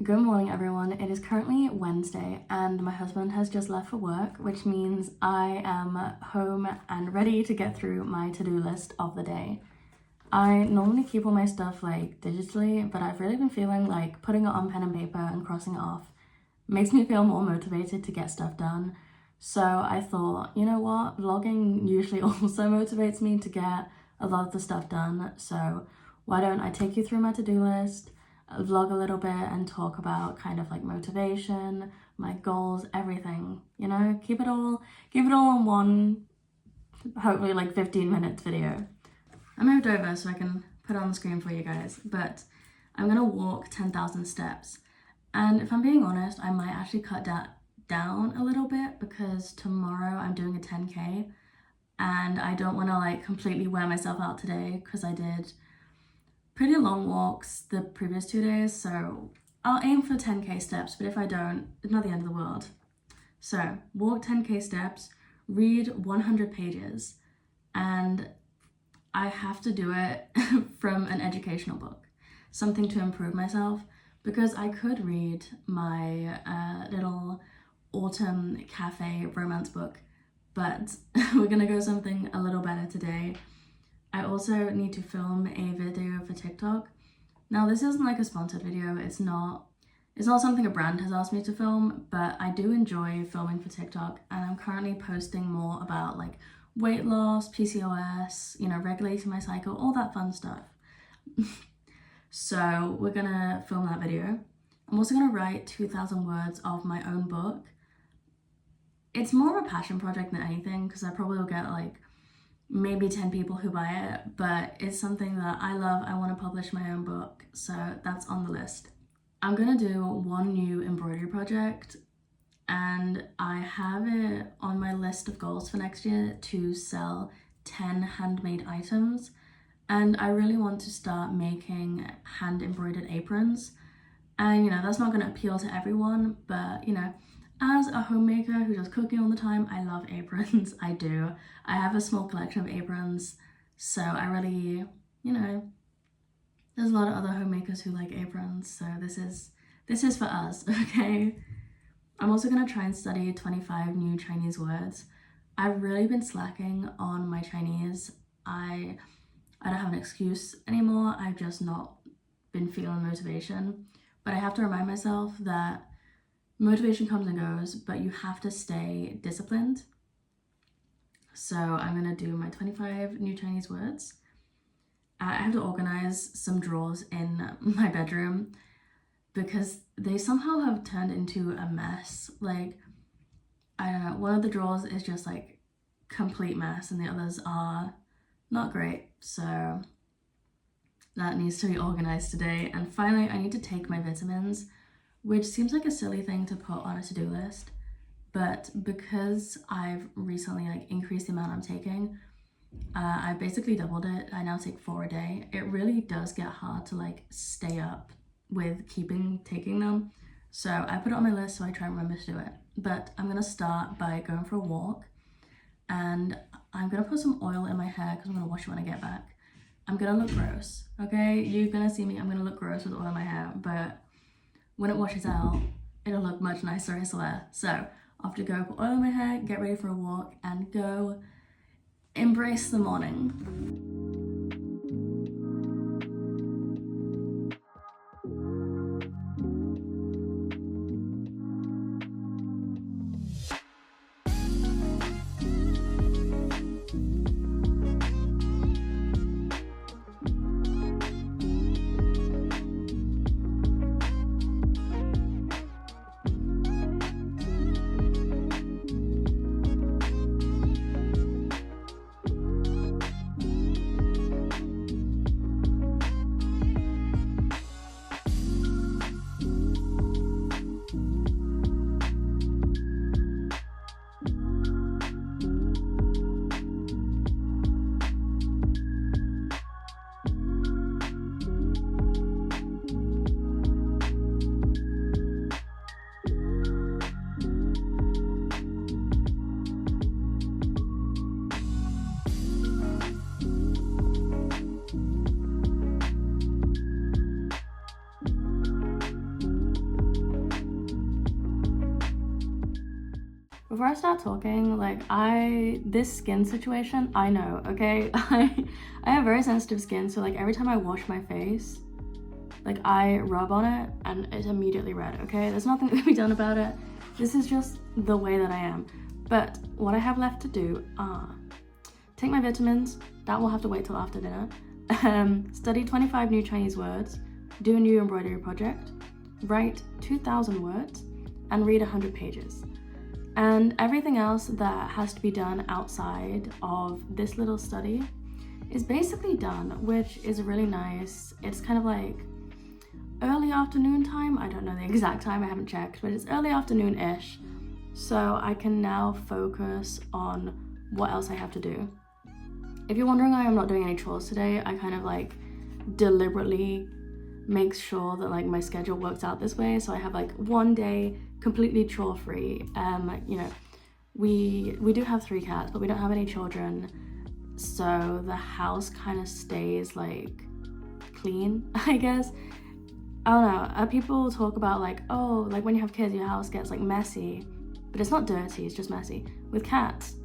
Good morning, everyone. It is currently Wednesday and my husband has just left for work, which means I am home and ready to get through my to-do list of the day. I normally keep all my stuff like digitally, but I've really been feeling like putting it on pen and paper and crossing it off makes me feel more motivated to get stuff done. So I thought, you know what, vlogging usually also motivates me to get a lot of the stuff done. So why don't I take you through my to-do list, vlog a little bit and talk about kind of like motivation, my goals, everything, you know, keep it all in one, hopefully like 15 minutes video. I moved over so I can put it on the screen for you guys, but I'm gonna walk 10,000 steps. And if I'm being honest, I might actually cut that down a little bit because tomorrow I'm doing a 10K and I don't want to like completely wear myself out today because I did pretty long walks the previous 2 days, so I'll aim for 10K steps, but if I don't, it's not the end of the world. So walk 10K steps, read 100 pages, and I have to do it from an educational book, something to improve myself, because I could read my little autumn cafe romance book, but we're gonna go something a little better today. I also need to film a video for TikTok. Now this isn't like a sponsored video, it's not something a brand has asked me to film, but I do enjoy filming for TikTok and I'm currently posting more about like weight loss, PCOS, you know, regulating my cycle, all that fun stuff. So we're gonna film that video. I'm also gonna write 2,000 words of my own book. It's more of a passion project than anything because I probably will get like maybe 10 people who buy it, but it's something that I love. I want to publish my own book, so that's on the list. I'm gonna do one new embroidery project and I have it on my list of goals for next year to sell 10 handmade items, and I really want to start making hand embroidered aprons. And you know, that's not going to appeal to everyone, but you know, as a homemaker who does cooking all the time, I love aprons. I do. I have a small collection of aprons, so I really, you know, there's a lot of other homemakers who like aprons, so this is for us, okay? I'm also gonna try and study 25 new Chinese words. I've really been slacking on my Chinese. I don't have an excuse anymore. I've just not been feeling motivation, but I have to remind myself that motivation comes and goes, but you have to stay disciplined. So I'm gonna do my 25 new Chinese words. I have to organize some drawers in my bedroom because they somehow have turned into a mess. Like, I don't know, one of the drawers is just like complete mess and the others are not great. So that needs to be organized today. And finally, I need to take my vitamins, which seems like a silly thing to put on a to-do list, but because I've recently like increased the amount I'm taking, I basically doubled it. I now take 4 a day. It really does get hard to like stay up with taking them. So I put it on my list so I try and remember to do it. But I'm gonna start by going for a walk and I'm gonna put some oil in my hair because I'm gonna wash it when I get back. I'm gonna look gross, okay? You're gonna see me, I'm gonna look gross with oil in my hair, but when it washes out, it'll look much nicer, I swear. So I have to go put oil in my hair, get ready for a walk, and go embrace the morning. before I start talking, like, this skin situation, I know, okay? I have very sensitive skin, so like every time I wash my face, like I rub on it and it's immediately red, okay? There's nothing that can be done about it. This is just the way that I am. But what I have left to do are take my vitamins, that will have to wait till after dinner, study 25 new Chinese words, do a new embroidery project, write 2,000 words, and read 100 pages. And everything else that has to be done outside of this little study is basically done, which is really nice. It's kind of like early afternoon time. I don't know the exact time, I haven't checked, but it's early afternoon-ish. So I can now focus on what else I have to do. If you're wondering why I'm not doing any chores today, I kind of like deliberately make sure that like my schedule works out this way. So I have like one day completely chore free. You know, we do have 3 cats, but we don't have any children. So the house kind of stays like clean, I guess. I don't know, people talk about like, oh, like when you have kids, your house gets like messy, but it's not dirty, it's just messy. With cats,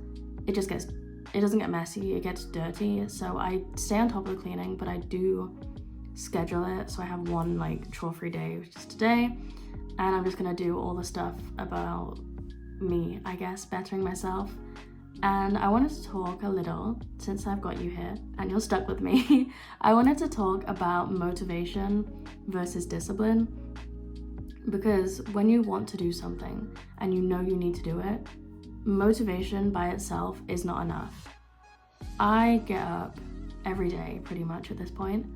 it doesn't get messy, it gets dirty. So I stay on top of the cleaning, but I do schedule it. So I have one like chore-free day, which is today, and I'm just gonna do all the stuff about me, I guess, bettering myself. And I wanted to talk a little, since I've got you here and you're stuck with me, I wanted to talk about motivation versus discipline. Because when you want to do something and you know you need to do it, motivation by itself is not enough. I get up every day pretty much at this point,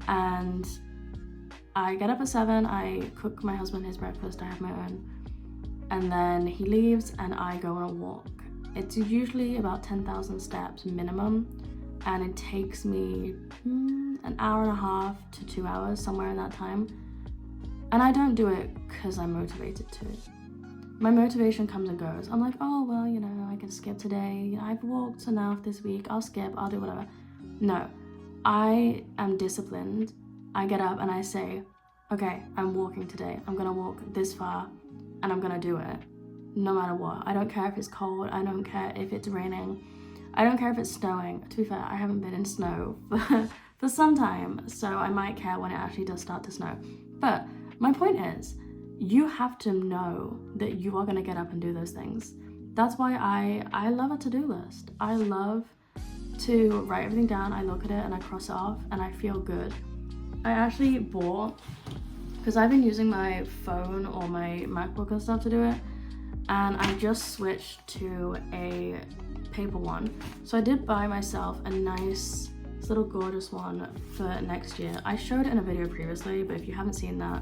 and I get up at 7, I cook my husband his breakfast, I have my own, and then he leaves and I go on a walk. It's usually about 10,000 steps minimum, and it takes me an hour and a half to 2 hours, somewhere in that time. And I don't do it because I'm motivated to. My motivation comes and goes. I'm like, oh, well, you know, I can skip today. I've walked enough this week. I'll skip, I'll do whatever. No, I am disciplined. I get up and I say, okay, I'm walking today. I'm gonna walk this far and I'm gonna do it. No matter what. I don't care if it's cold, I don't care if it's raining, I don't care if it's snowing. To be fair, I haven't been in snow for some time, so I might care when it actually does start to snow. But my point is, you have to know that you are going to get up and do those things. That's why I love a to-do list. I love to write everything down, I look at it and I cross it off and I feel good. I actually bought, because I've been using my phone or my MacBook and stuff to do it, and I just switched to a paper one. So I did buy myself a nice little gorgeous one for next year. I showed it in a video previously, but if you haven't seen that,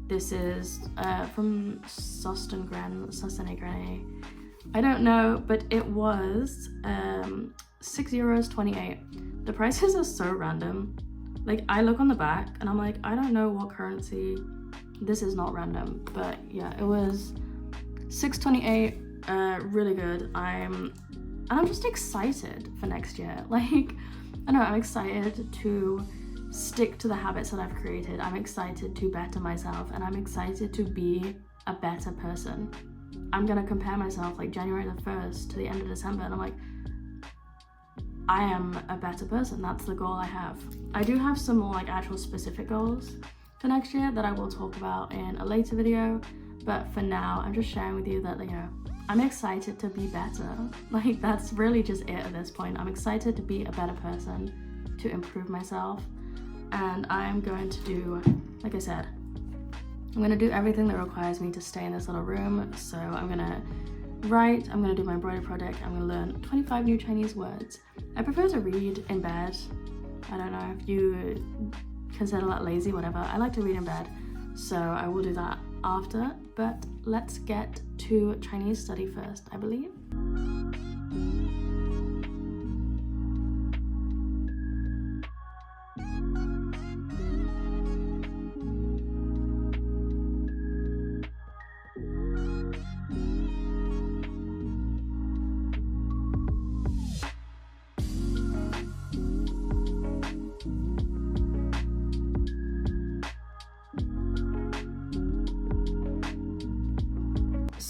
this is from Sostengren. I don't know, but it was €6.28. The prices are so random. Like, I look on the back and I'm like, I don't know what currency. This is not random, but yeah, it was $6.28, really good. I'm just excited for next year. Like, I know, I'm excited to stick to the habits that I've created. I'm excited to better myself, and I'm excited to be a better person. I'm gonna compare myself like January the 1st to the end of December, and I'm like, I am a better person. That's the goal I have. I do have some more like actual specific goals for next year that I will talk about in a later video, but for now I'm just sharing with you that, you know, I'm excited to be better. Like, that's really just it at this point. I'm excited to be a better person, to improve myself, and I'm going to do, like I said, I'm gonna do everything that requires me to stay in this little room. So I'm gonna write, I'm gonna do my embroidery project, I'm gonna learn 25 new Chinese words. I prefer to read in bed. I don't know if you consider that lazy, whatever. I like to read in bed, so I will do that after, but let's get to Chinese study first, I believe.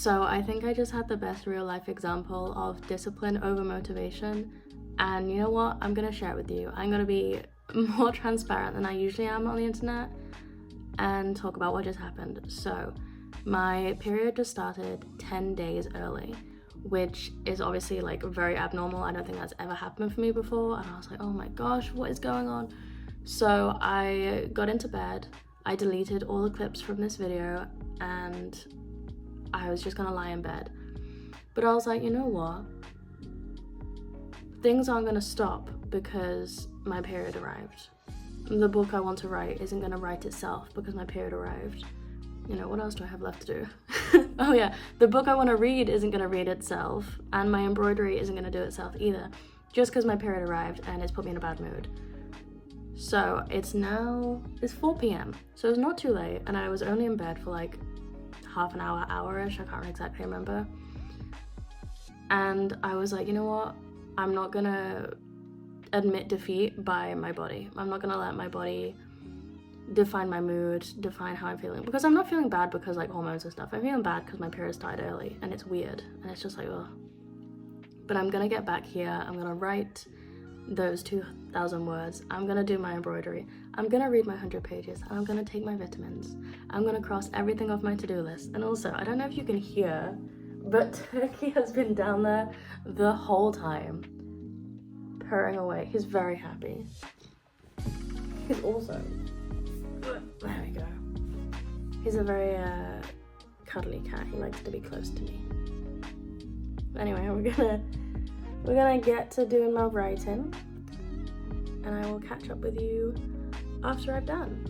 So I think I just had the best real life example of discipline over motivation. And you know what? I'm gonna share it with you. I'm gonna be more transparent than I usually am on the internet and talk about what just happened. So my period just started 10 days early, which is obviously like very abnormal. I don't think that's ever happened for me before. And I was like, oh my gosh, what is going on? So I got into bed, I deleted all the clips from this video, and I was just gonna lie in bed. But I was like, you know what? Things aren't gonna stop because my period arrived. The book I want to write isn't gonna write itself because my period arrived. You know, what else do I have left to do? Oh yeah, the book I want to read isn't gonna read itself, and my embroidery isn't gonna do itself either, just because my period arrived and it's put me in a bad mood. So it's 4 p.m. So it's not too late, and I was only in bed for like half an hour, hour-ish, I can't exactly remember. And I was like, you know what? I'm not gonna admit defeat by my body. I'm not gonna let my body define my mood, define how I'm feeling. Because I'm not feeling bad because like hormones and stuff. I'm feeling bad because my period started early, and it's weird. And it's just like, ugh. But I'm gonna get back here. I'm gonna write those 2,000 words. I'm gonna do my embroidery. I'm gonna read my 100 pages. And I'm gonna take my vitamins. I'm gonna cross everything off my to-do list. And also, I don't know if you can hear, but Turkey has been down there the whole time, purring away. He's very happy. He's also, there we go. He's a very cuddly cat. He likes to be close to me. Anyway, we're gonna get to doing my writing, and I will catch up with you after I've done.